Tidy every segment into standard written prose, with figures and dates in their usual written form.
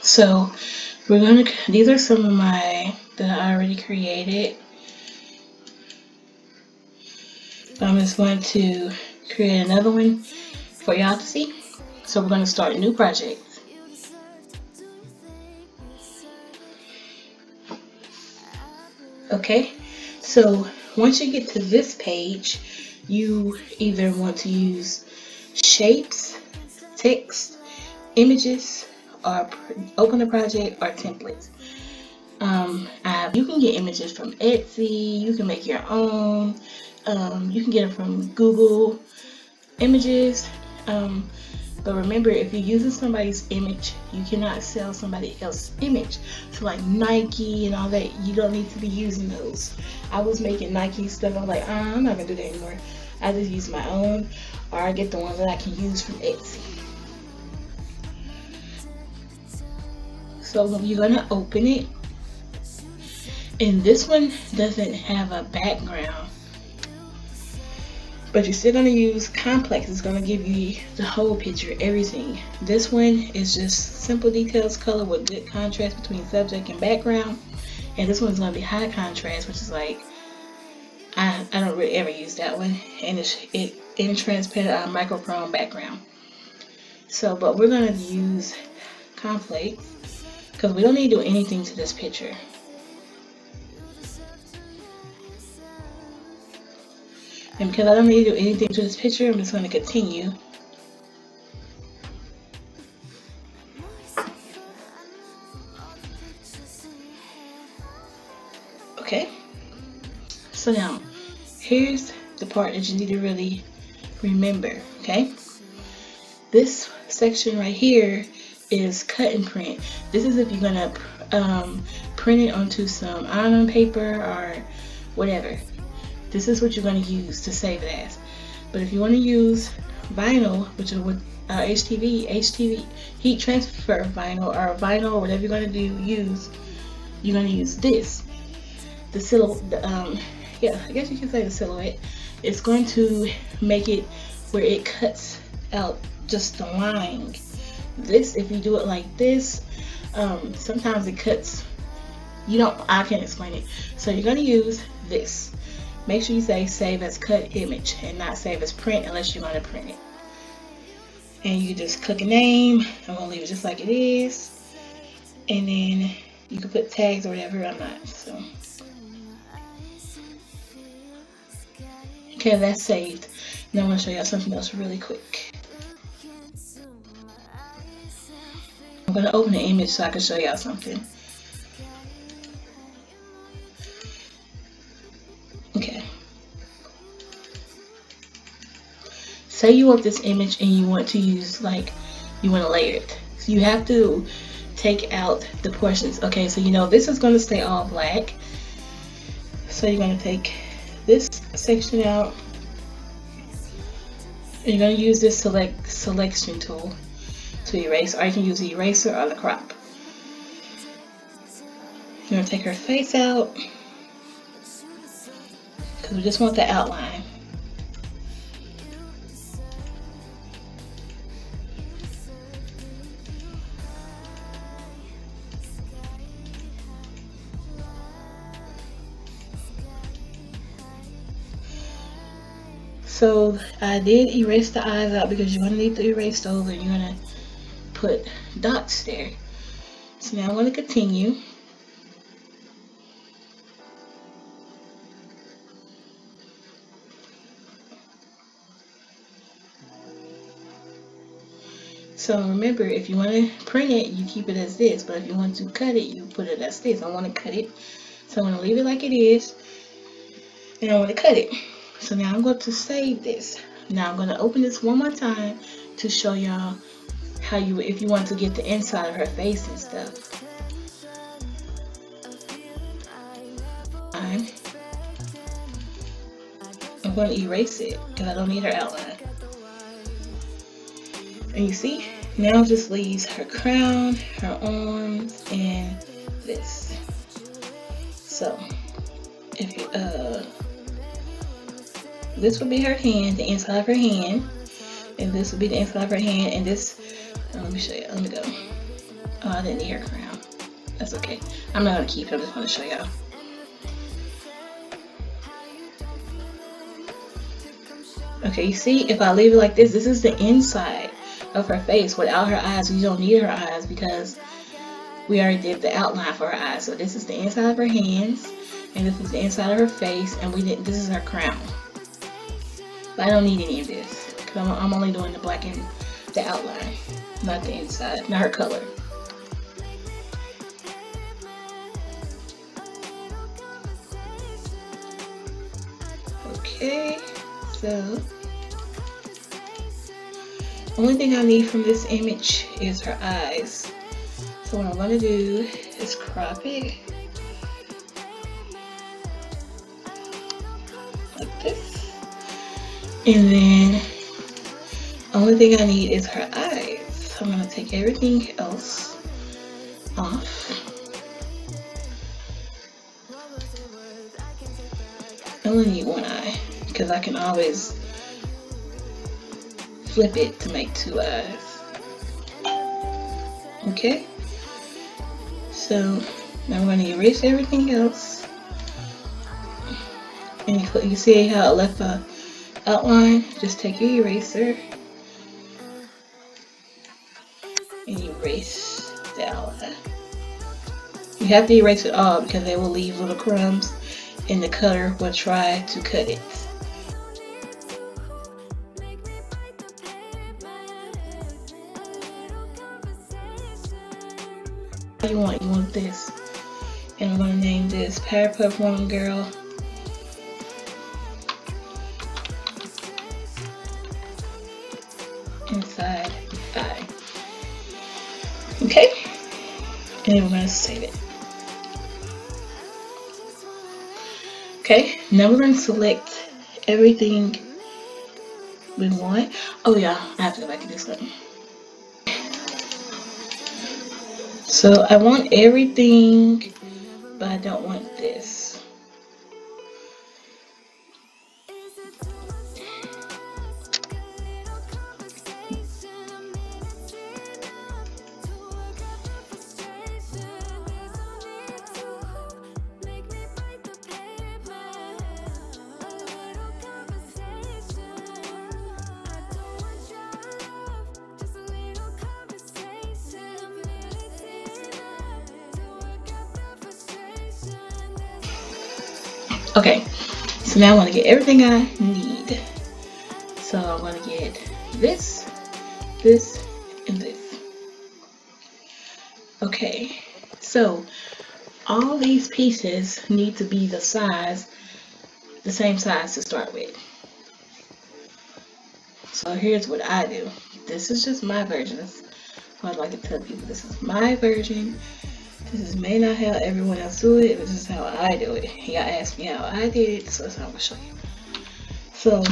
So these are some of my that I already created. I'm just going to create another one for y'all to see. So we're going to start a new project. Okay, so once you get to this page, you either want to use shapes, text, images, or open a project, or templates. You can get images from Etsy, you can make your own, you can get them from Google Images, but remember, if you're using somebody's image, you cannot sell somebody else's image. So like Nike and all that, you don't need to be using those. I was making Nike stuff, I'm like, I'm not gonna do that anymore. I just use my own, or I get the ones that I can use from Etsy. So you're gonna open it, and this one doesn't have a background, but you're still gonna use complex. It's gonna give you the whole picture, everything. This one is just simple details, color with good contrast between subject and background, and this one's gonna be high contrast, which is like I don't really ever use that one, and it's in transparent microchrome background. So, but we're gonna use complex because we don't need to do anything to this picture. And because I don't need to do anything to this picture, I'm just going to continue. Okay. So now, here's the part that you need to really remember, okay? This section right here is cut and print. This is if you're going to print it onto some iron paper or whatever. This is what you're going to use to save it as. But if you want to use vinyl, which is with HTV, heat transfer vinyl, or vinyl, or whatever you're going to you're going to use this. The silhouette, yeah, I guess you can say the silhouette. It's going to make it where it cuts out just the line. This, if you do it like this, sometimes it cuts. I can't explain it. So you're going to use this. Make sure you say save as cut image and not save as print unless you're going to print it. And you just click a name. I'm going to leave it just like it is. And then you can put tags or whatever. I'm not. So. Okay, that's saved. Now I'm going to show y'all something else really quick. I'm going to open the image so I can show y'all something. Okay. Say you want this image and you want to use, like, you want to layer it. So you have to take out the portions. Okay, so you know this is going to stay all black. So you're going to take this section out. And you're going to use this selection tool to erase, or you can use the eraser or the crop. You're going to take her face out, because we just want the outline. So I did erase the eyes out because you're going to need to erase those, and you're going to put dots there. So now I'm going to continue. So remember, if you want to print it, you keep it as this, but if you want to cut it, you put it as this. I want to cut it, so I'm going to leave it like it is, and I want to cut it. So now I'm going to save this. Now I'm going to open this one more time to show y'all how if you want to get the inside of her face and stuff. I'm going to erase it because I don't need her outline. And you see, now it just leaves her crown, her arms, and this. So, if you, this would be her hand, the inside of her hand, and this would be the inside of her hand, and this, let me show you, let me go. Oh, I didn't need her crown. That's okay. I'm not gonna keep it, I'm just gonna show y'all. Okay, you see, if I leave it like this, this is the inside of her face. Without her eyes, we don't need her eyes because we already did the outline for her eyes. So this is the inside of her hands, and this is the inside of her face, and this is her crown. But I don't need any of this because I'm only doing the black and the outline, not the inside, not her color. Okay, so only thing I need from this image is her eyes. So what I'm going to do is crop it like this, and then only thing I need is her eyes. So I'm going to take everything else off. I only need one eye because I can always flip it to make two eyes. Okay, so now I'm going to erase everything else, and you see how it left the outline. Just take your eraser and erase the outline. You have to erase it all because they will leave little crumbs and the cutter will try to cut it. You want this, and I'm going to name this Powerpuff Woman Girl Inside Eye. Okay, and then we're going to save it. Okay, now we're going to select everything we want. Oh yeah, I have to go back and do something. So I want everything, but I don't want this. Okay, so now I want to get everything I need. So I'm going to get this, this, and this. Okay, so all these pieces need to be the same size to start with. So here's what I do. This is just my version. I'd like to tell people this is my version. This may not how everyone else do it, but this is how I do it. Y'all asked me how I did it, so that's how I'm gonna show you. So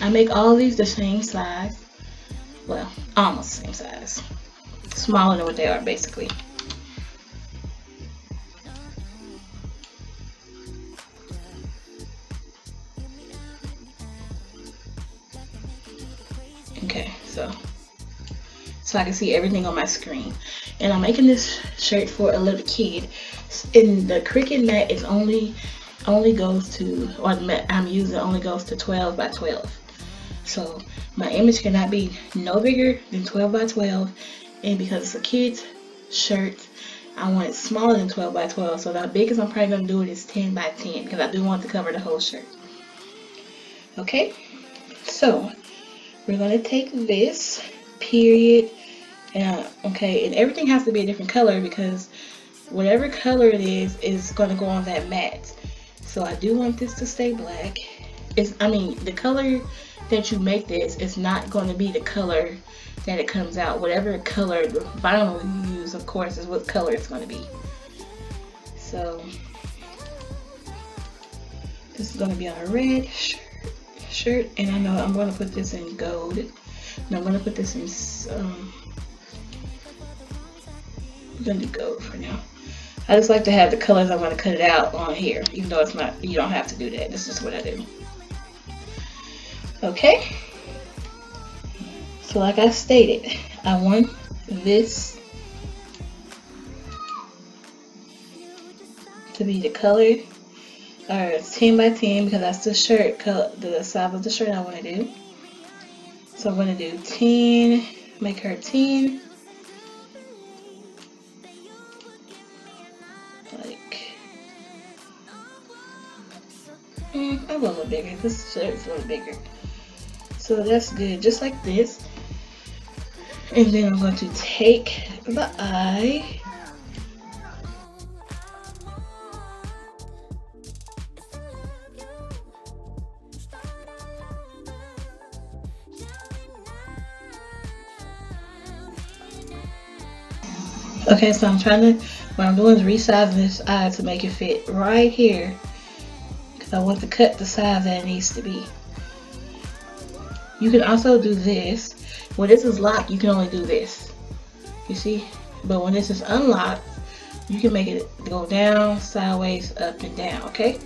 I make all these the same size. Well, almost the same size. Smaller than what they are basically. Okay, so I can see everything on my screen. And I'm making this shirt for a little kid. And the Cricut mat is only goes to, or the mat I'm using only goes to 12 by 12. So my image cannot be no bigger than 12 by 12. And because it's a kid's shirt, I want it smaller than 12 by 12. So the biggest I'm probably going to do it is 10 by 10 because I do want to cover the whole shirt. Okay, so we're going to take this period. Okay, and everything has to be a different color because whatever color it is going to go on that mat. So I do want this to stay black. The color that you make this is not going to be the color that it comes out. Whatever color the vinyl you use, of course, is what color it's going to be. So this is going to be on a red shirt, and I know I'm going to put this in gold. And I'm going to put this in I'm going to do gold for now. I just like to have the colors I'm going to cut it out on here, even though it's not, you don't have to do that. This is what I do. Okay. So like I stated, I want this to be the color, or it's 10 by 10 because that's the shirt color, the size of the shirt I want to do. So I'm going to do 10, make her 10. Like, I'm a little bigger. This shirt's a little bigger. So that's good, just like this. And then I'm going to take the eye. Okay, so what I'm doing is resizing this eye to make it fit right here, because I want to cut the size that it needs to be. You can also do this. When this is locked, you can only do this. You see? But when this is unlocked, you can make it go down, sideways, up, and down, okay?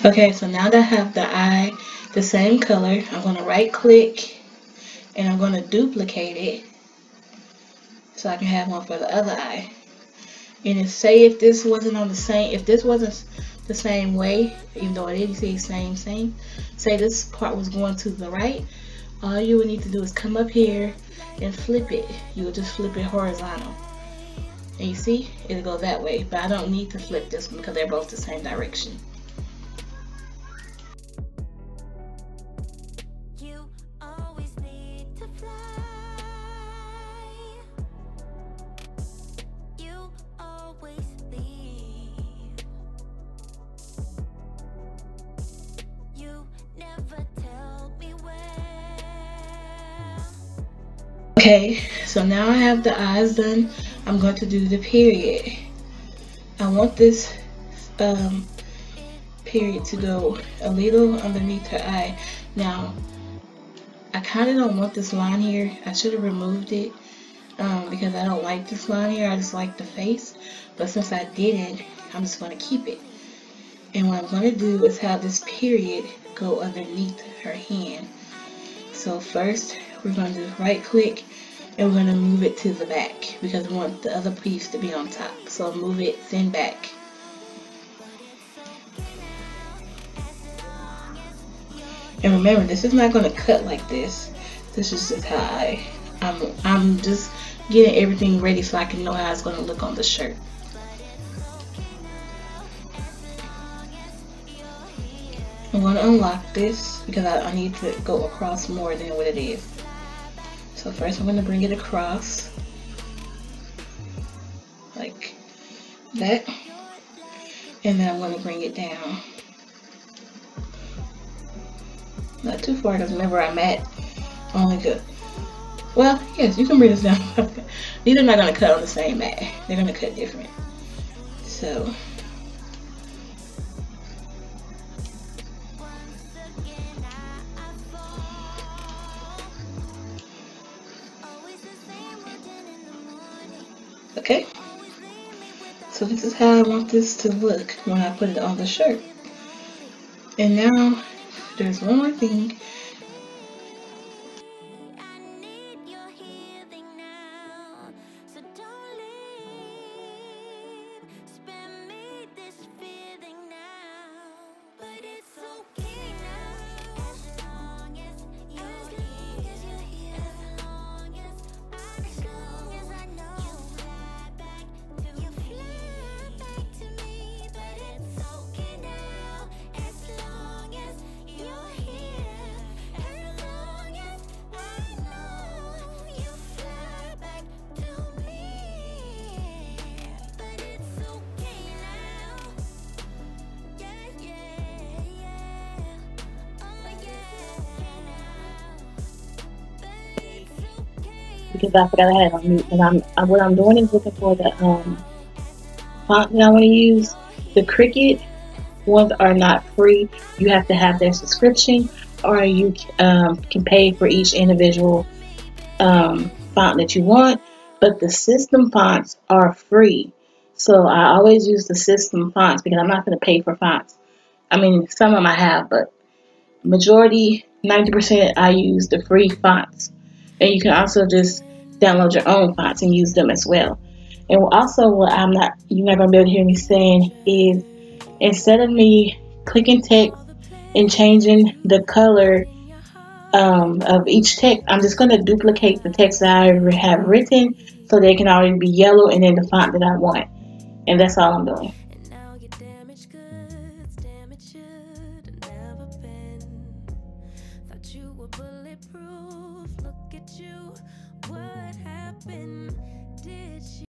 Okay, so now that I have the eye the same color, I'm going to right click and I'm going to duplicate it so I can have one for the other eye. And if this wasn't the same way, even though it didn't say same, say this part was going to the right, all you would need to do is come up here and flip it. You would just flip it horizontal. And you see, it'll go that way, but I don't need to flip this one because they're both the same direction. Okay, so now I have the eyes done. I'm going to do the period. I want this period to go a little underneath her eye. Now, I kind of don't want this line here. I should have removed it because I don't like this line here. I just like the face. But since I didn't, I'm just going to keep it. And what I'm going to do is have this period go underneath her hand. So first, we're going to right click and we're going to move it to the back because we want the other piece to be on top. So move it, then back. And remember, this is not going to cut like this. This is just how I'm just getting everything ready so I can know how it's going to look on the shirt. I'm going to unlock this because I need to go across more than what it is. So first I'm going to bring it across like that, and then I'm going to bring it down. Not too far because remember I'm at only good. Well, yes, you can bring this down. These are not going to cut on the same mat. They're going to cut different. So okay, so this is how I want this to look when I put it on the shirt. And now there's one more thing. Because I forgot I had it on mute. And what I'm doing is looking for the font that I want to use. The Cricut ones are not free. You have to have their subscription, or you can pay for each individual font that you want. But the system fonts are free. So I always use the system fonts because I'm not going to pay for fonts I mean, some of them I have, but majority, 90%, I use the free fonts. And you can also just download your own fonts and use them as well. And also, what you're not gonna be able to hear me saying is, instead of me clicking text and changing the color of each text, I'm just gonna duplicate the text that I already have written so they can already be yellow and in the font that I want. And that's all I'm doing.